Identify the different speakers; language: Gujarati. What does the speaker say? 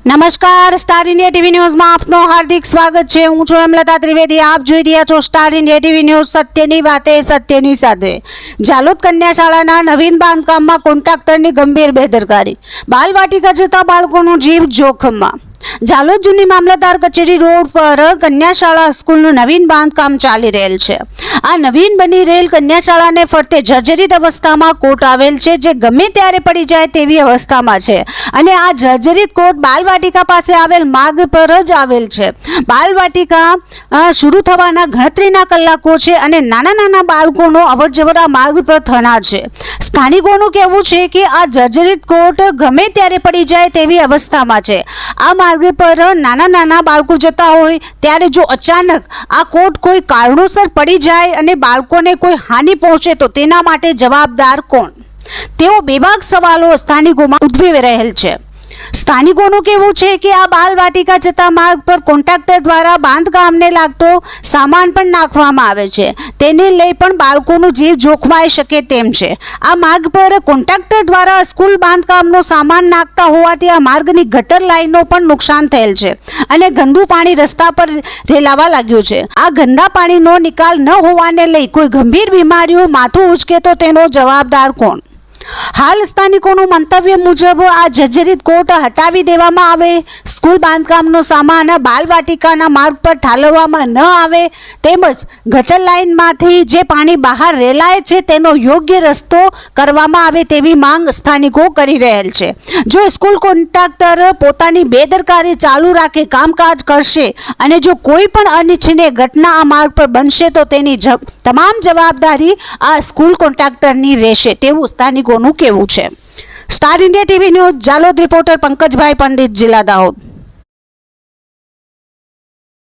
Speaker 1: નમસ્કાર, સ્ટાર ઇન્ડિયા ટીવી ન્યૂઝમાં આપનું હાર્દિક સ્વાગત છે। હું છું હેમલતા ત્રિવેદી। આપ જોઈ રહ્યા છો સ્ટાર ઇન્ડિયા ટીવી ન્યૂઝ। સત્યની વાતે સત્યની સાથે। જાલોદ કન્યા શાળાના નવીન બાંધકામમાં કોન્ટ્રાક્ટરની ગંભીર બેદરકારી, બાલવાટિકા જતા બાળકોનો જીવ જોખમમાં। જાલોદ જૂની મામલતદાર કચેરી રોડ પર કન્યા શાળા સ્કૂલનું નવીન બાંધકામ ચાલી રહેલ છે। આ નવીન બની રહેલ કન્યા શાળાને ફરતે જર્જરિત અવસ્થામાં કોટ આવેલ છે, જે ગમે ત્યારે પડી જાય તેવી અવસ્થામાં છે અને આ જર્જરિત કોટ બાલવાટિકા પાસે આવેલ માર્ગ પર જ આવેલ છે। બાલવાટિકા શરૂ થવાના ગણતરીના કલાકો છે અને નાના નાના બાળકોનો અવરજવર આ માર્ગ પર થનાર છે। સ્થાનિકોનું કહેવું છે કે આ જર્જરિત કોટ ગમે ત્યારે પડી જાય તેવી અવસ્થામાં છે। આ માર્ગ પર નાના નાના બાળકો જતા હોય ત્યારે જો અચાનક આ કોટ કોઈ કારણોસર પડી જાય અને બાળકોને કોઈ હાનિ પહોંચે તો તેના માટે જવાબદાર કોણ? તેઓ બેબાક સવાલો સ્થાનિકોમાં ઉદ્ભવી રહેલ છે। સ્થાનિકોનું કહેવું છે કે આ બાલવાટિકા જતા માર્ગ પર કોન્ટ્રાક્ટર દ્વારા બાંધકામને લાગતો સામાન પણ નાખવામાં આવે છે, તેને લઈ પણ બાળકોનો જીવ જોખમાઈ શકે તેમ છે। આ માર્ગ પર કોન્ટ્રાક્ટર દ્વારા સ્કૂલ બાંધકામનો સામાન નાખતા હોવાથી આ માર્ગની ગટર લાઈનનો પણ નુકસાન થયેલ છે અને ગંદુ પાણી રસ્તા પર રેલાવા લાગ્યું છે। આ ગંદા પાણીનો નિકાલ ન હોવાને લઈ કોઈ ગંભીર બીમારીઓ માથું ઉચકે તો તેનો જવાબદાર કોણ? હાલ સ્થાનિકોનું મંતવ્ય મુજબ આ જર્જરિત કોટ હટાવી દેવામાં આવે, સ્કૂલ બાંધકામનો સામાન બાલવાટિકાના માર્ગ પર ઠાલવવામાં ન આવે, તેમજ ગટર લાઇનમાંથી જે પાણી બહાર રેલાય છે તેનો યોગ્ય રસ્તો કરવામાં આવે તેવી માંગ સ્થાનિકો કરી રહેલ છે। જો સ્કૂલ કોન્ટ્રાક્ટર પોતાની બેદરકારી ચાલુ રાખે કામકાજ કરશે અને જો કોઈ પણ અનિચ્છનીય ઘટના આ માર્ગ પર બનશે તો તેની તમામ જવાબદારી આ સ્કૂલ કોન્ટ્રાક્ટરની રહેશે તેવું સ્થાનિકો નું કહેવું છે। Star India TV news Jhalod reporter Pankajbhai Pandit, જિલ્લા દાહોદ।